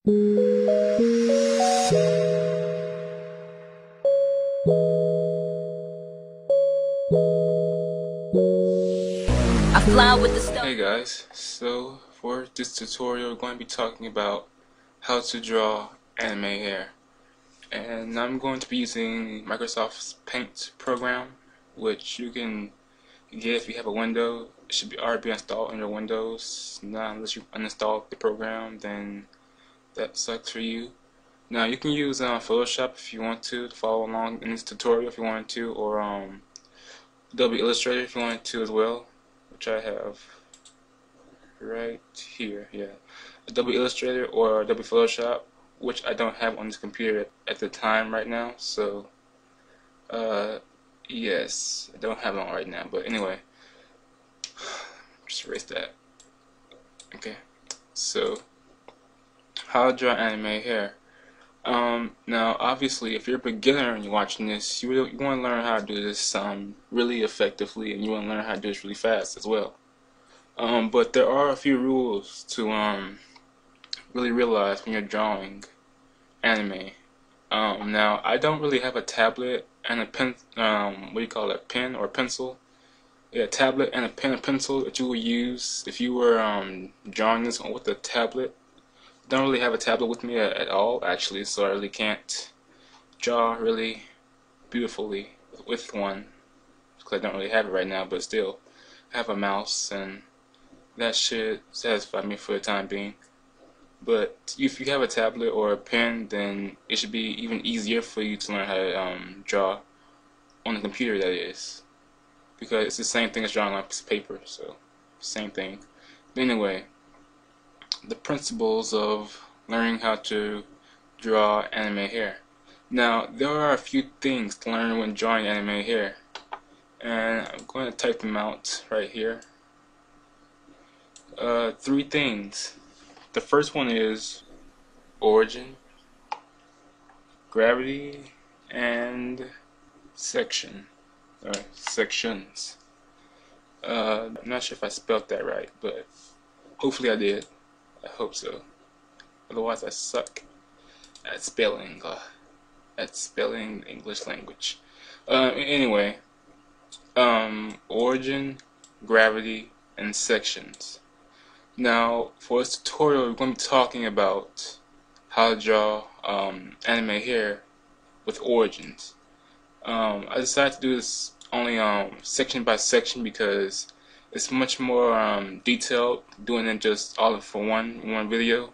I fly with the stars. Hey guys, so for this tutorial we're going to be talking about how to draw anime hair, and I'm going to be using Microsoft's Paint program, which you can get if you have a window. It should be already installed on your Windows. Not unless you uninstall the program, then that sucks for you. Now you can use Photoshop if you want to follow along in this tutorial if you wanted to, or Adobe Illustrator if you wanted to as well, which I have right here. Yeah, Adobe Illustrator or Adobe Photoshop, which I don't have on this computer at the time right now. So yes, I don't have it on right now, but anyway, just erase that. Okay, so how to draw anime hair. Now obviously if you're a beginner and you're watching this, you want to learn how to do this really effectively, and you want to learn how to do this really fast as well. But there are a few rules to really realize when you're drawing anime. Now I don't really have a tablet and a pen. What do you call it? Pen or pencil? Yeah, tablet and a pen and pencil that you would use if you were drawing this with a tablet. Don't really have a tablet with me at all, actually, so I really can't draw really beautifully with one because I don't really have it right now. But still, I have a mouse, and that should satisfy me for the time being. But if you have a tablet or a pen, then it should be even easier for you to learn how to draw on the computer, that is. Because it's the same thing as drawing on a piece of paper, so same thing. But anyway, the principles of learning how to draw anime hair. Now, there are a few things to learn when drawing anime hair, and I'm going to type them out right here. 3 things. The first one is origin, gravity, and section, or sections. I'm not sure if I spelled that right, but hopefully I did. I hope so. Otherwise I suck at spelling the English language. Anyway, origin, gravity, and sections. Now, for this tutorial, we're going to be talking about how to draw anime hair with origins. I decided to do this only section by section because it's much more detailed doing it just all for one video.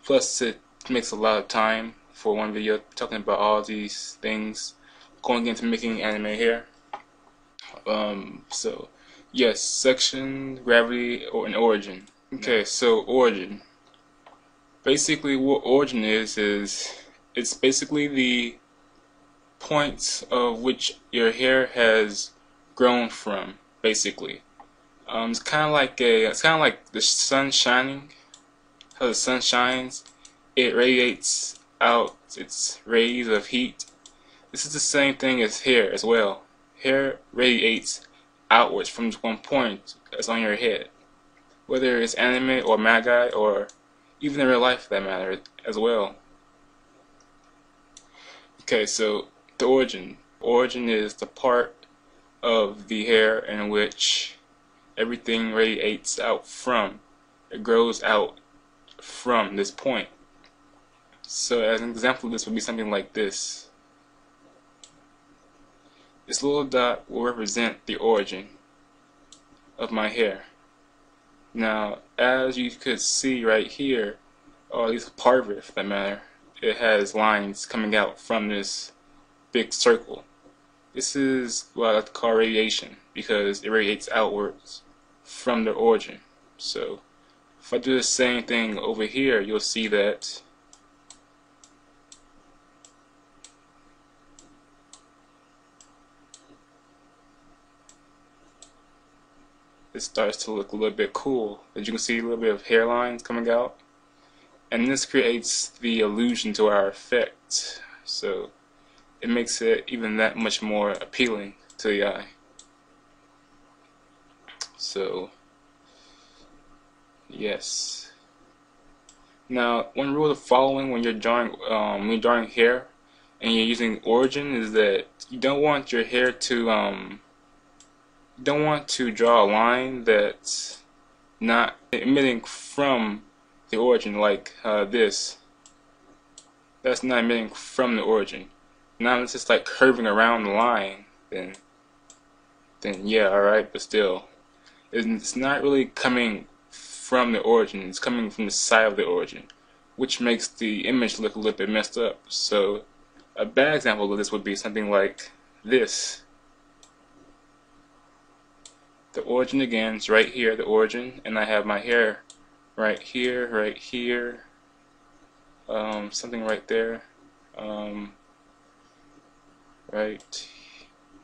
Plus, it makes a lot of time for one video talking about all these things going into making anime hair. So yes, section, gravity, or an origin. Okay, so origin. Basically, what origin is it's basically the points of which your hair has grown from. Basically, it's kind of like the sun shining. How the sun shines, it radiates out its rays of heat. This is the same thing as hair as well. Hair radiates outwards from one point that's on your head, whether it's anime or manga or even in real life for that matter as well. Okay, so the origin. Origin is the part of the hair in which everything radiates out from. It grows out from this point. So as an example, this would be something like this. This little dot will represent the origin of my hair. Now, as you could see right here, or at least part of it for that matter, it has lines coming out from this big circle. This is what I like to call radiation because it radiates outwards from the origin. So if I do the same thing over here, you'll see that it starts to look a little bit cool. As you can see, a little bit of hairlines coming out, and this creates the illusion to our effect. So it makes it even that much more appealing to the eye. So yes, Now, one rule of following when you're drawing hair and you're using origin is that you don't want your hair to you don't want to draw a line that's not emitting from the origin, like this. That's not emitting from the origin. Now it's just like curving around the line, then yeah, alright, but still, it's not really coming from the origin, it's coming from the side of the origin, which makes the image look a little bit messed up. So a bad example of this would be something like this. The origin again is right here, the origin, and I have my hair right here, something right there, right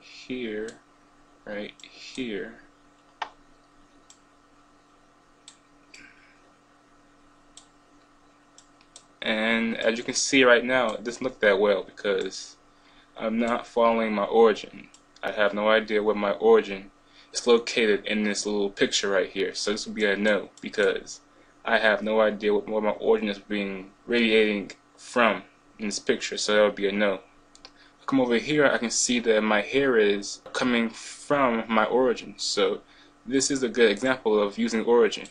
here, right here. And as you can see right now, it doesn't look that well because I'm not following my origin. I have no idea where my origin is located in this little picture right here. So this would be a no because I have no idea where my origin is being radiating from in this picture. So that would be a no. Come over here, I can see that my hair is coming from my origin. So this is a good example of using origin.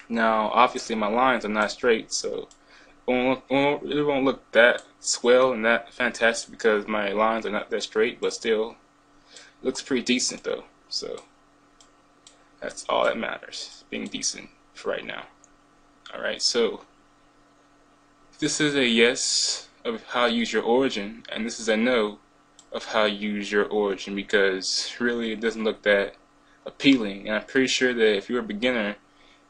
Now, obviously, my lines are not straight, so it won't look that swell and that fantastic because my lines are not that straight, but still looks pretty decent though. So that's all that matters, being decent for right now. Alright, so this is a yes of how you use your origin, and this is a no of how you use your origin because really it doesn't look that appealing. And I'm pretty sure that if you're a beginner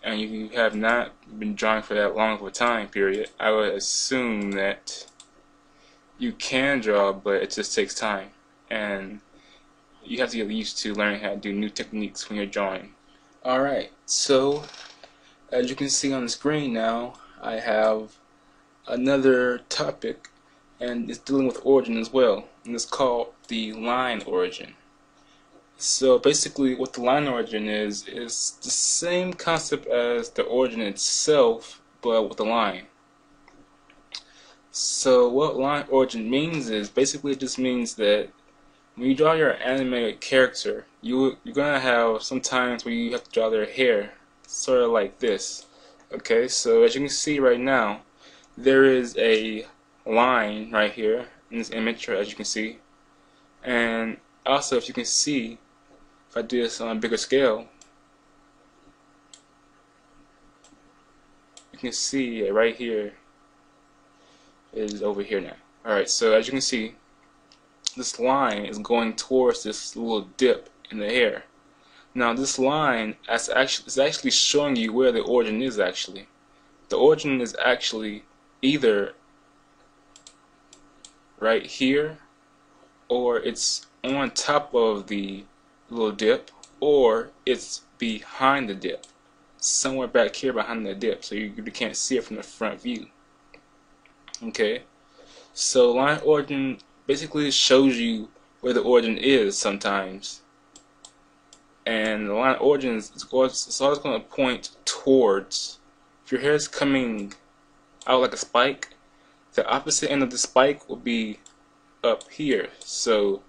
and you have not been drawing for that long of a time period, I would assume that you can draw, but it just takes time, and you have to get used to learning how to do new techniques when you're drawing. Alright, so as you can see on the screen now, I have another topic, and it's dealing with origin as well, and it's called the line origin. So basically what the line origin is the same concept as the origin itself, but with a line. So what line origin means is basically it just means that when you draw your animated character, you're gonna have some times where you have to draw their hair, sort of like this. Okay, so as you can see right now, there is a line right here in this image, as you can see, and also if you can see, if I do this on a bigger scale, you can see right here is over here now. Alright, so as you can see, this line is going towards this little dip in the hair. Now this line is actually showing you where the origin is actually. The origin is actually either right here, or it's on top of the little dip, or it's behind the dip, somewhere back here behind the dip, so you can't see it from the front view. Okay, so line origin basically shows you where the origin is sometimes, and the line origin is always going to point towards. If your hair is coming out like a spike, the opposite end of the spike will be up here, so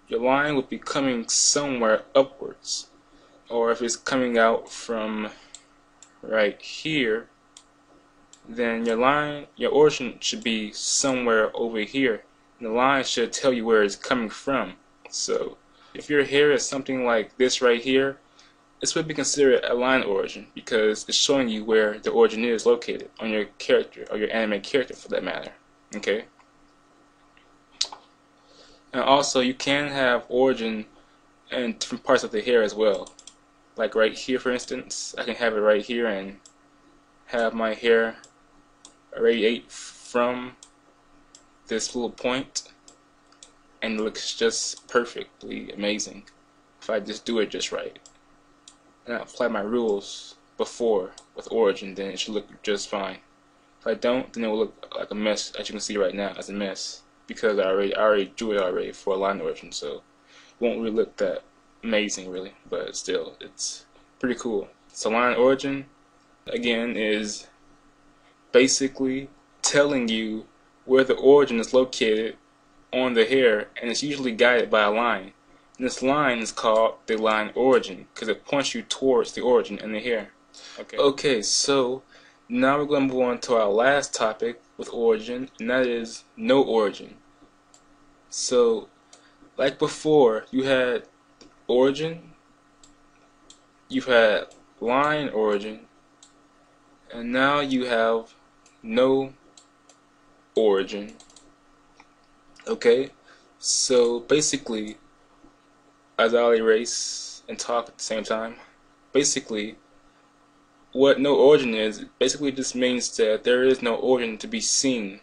your line will be coming somewhere upwards. Or if it's coming out from right here, then your origin should be somewhere over here, and the line should tell you where it's coming from. So if your hair is something like this right here, this would be considered a line origin because it's showing you where the origin is located on your character, or your anime character for that matter. Okay? And also you can have origin in different parts of the hair as well. Like right here, for instance, I can have it right here and have my hair radiate from this little point, and it looks just perfectly amazing if I just do it just right. And I apply my rules before with origin, then it should look just fine. If I don't, then it will look like a mess, as you can see right now, as a mess, because I already drew it already for a line origin, so it won't really look that amazing really, but still, it's pretty cool. So line origin, again, is basically telling you where the origin is located on the hair, and it's usually guided by a line. And this line is called the line origin because it points you towards the origin in the hair. Okay, so now we're going to move on to our last topic with origin, and that is no origin. So, like before, you had origin, you've had line origin, and now you have no origin. Okay, so basically, as I'll erase and talk at the same time, basically, what no origin is, basically just means that there is no origin to be seen.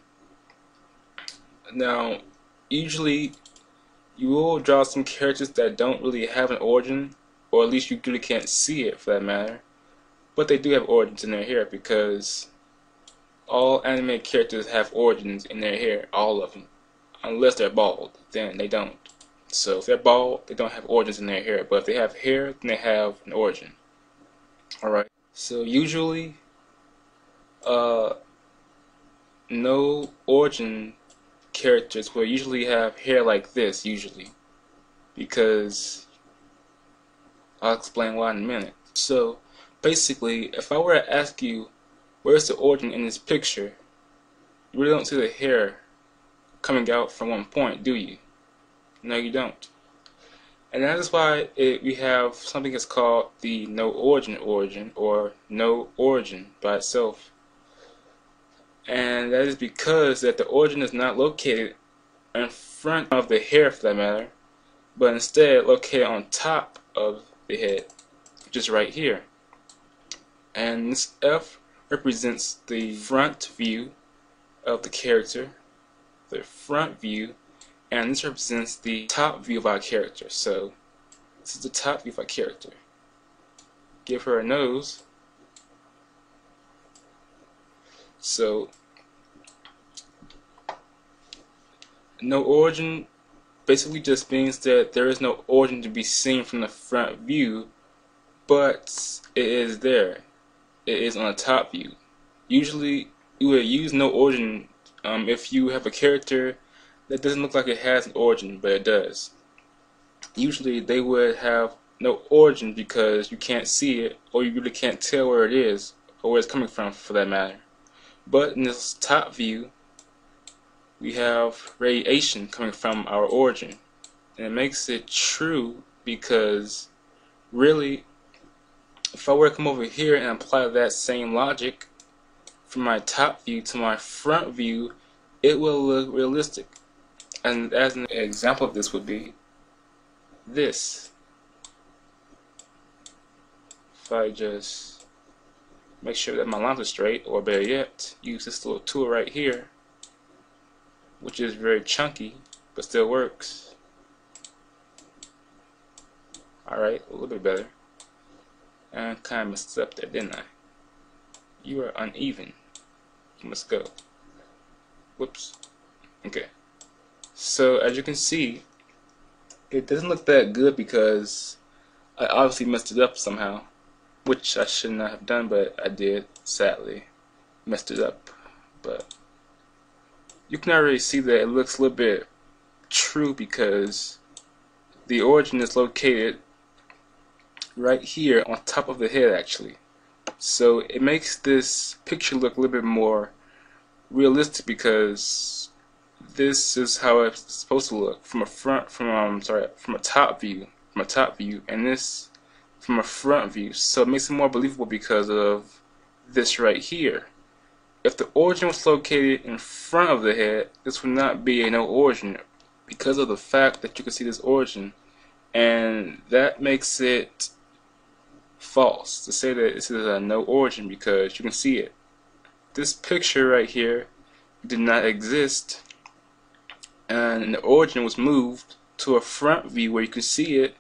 Now, usually, you will draw some characters that don't really have an origin, or at least you really can't see it for that matter, but they do have origins in their hair because all anime characters have origins in their hair, all of them. Unless they're bald, then they don't. So if they're bald, they don't have origins in their hair. But if they have hair, then they have an origin. Alright. So usually, no origin characters will usually have hair like this, usually. Because, I'll explain why in a minute. So, basically, if I were to ask you, where's the origin in this picture? You really don't see the hair coming out from one point, do you? No, you don't. And that is why we have something that's called the no origin or no origin by itself. And that is because that the origin is not located in front of the hair for that matter, but instead located on top of the head, which is right here. And this F represents the front view of the character, the front view, and this represents the top view of our character. So this is the top view of our character. Give her a nose. So no origin basically just means that there is no origin to be seen from the front view, but it is there. It is on the top view. Usually you would use no origin if you have a character that doesn't look like it has an origin, but it does. Usually they would have no origin because you can't see it, or you really can't tell where it is, or where it's coming from for that matter. But in this top view, we have radiation coming from our origin. And it makes it true because really, if I were to come over here and apply that same logic from my top view to my front view, it will look realistic. And as an example of this would be this. If I just make sure that my lines are straight, or better yet, use this little tool right here, which is very chunky, but still works. Alright, a little bit better. And kind of messed up there, didn't I? You are uneven. You must go. Whoops. Okay. So as you can see, it doesn't look that good because I obviously messed it up somehow, which I should not have done, but I did, sadly. Messed it up. But you can already see that it looks a little bit true because the origin is located right here on top of the head actually. So it makes this picture look a little bit more realistic because this is how it's supposed to look from a top view, and this from a front view. So it makes it more believable because of this right here. If the origin was located in front of the head, this would not be a no origin because of the fact that you can see this origin, and that makes it false to say that this is a no origin because you can see it. This picture right here did not exist, and the origin was moved to a front view where you can see it.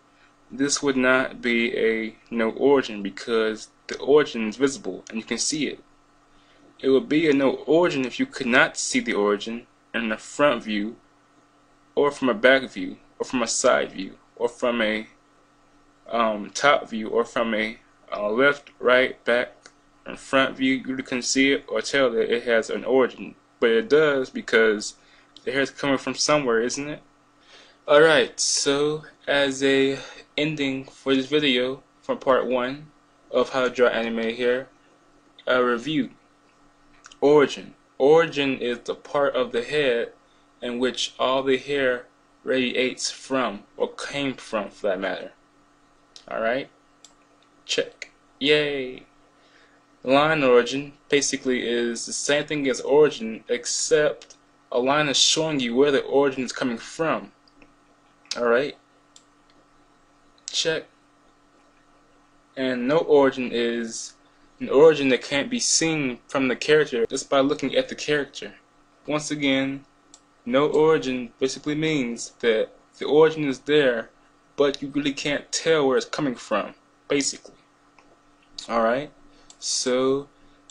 This would not be a no origin because the origin is visible and you can see it. It would be a no origin if you could not see the origin in the front view, or from a back view, or from a side view, or from a top view, or from a left, right, back, in front view you can see it or tell that it has an origin, but it does because the hair is coming from somewhere, isn't it? Alright, so as a ending for this video from part 1 of how to draw anime hair, a review. Origin. Origin is the part of the head in which all the hair radiates from, or came from for that matter. Alright? Check. Yay! Line origin basically is the same thing as origin, except a line is showing you where the origin is coming from. Alright? Check. And no origin is an origin that can't be seen from the character just by looking at the character. Once again, no origin basically means that the origin is there, but you really can't tell where it's coming from, basically. Alright? So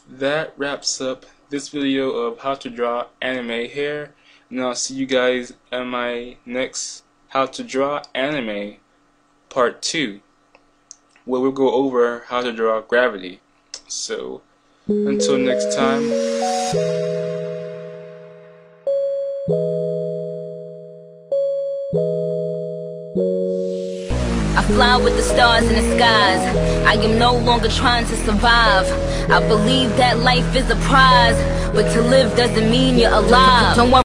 that wraps up this video of how to draw anime hair, and I'll see you guys in my next how to draw anime part 2, where we'll go over how to draw gravity. So until next time, I fly with the stars in the skies. I am no longer trying to survive. I believe that life is a prize, but to live doesn't mean you're alive. Don't worry.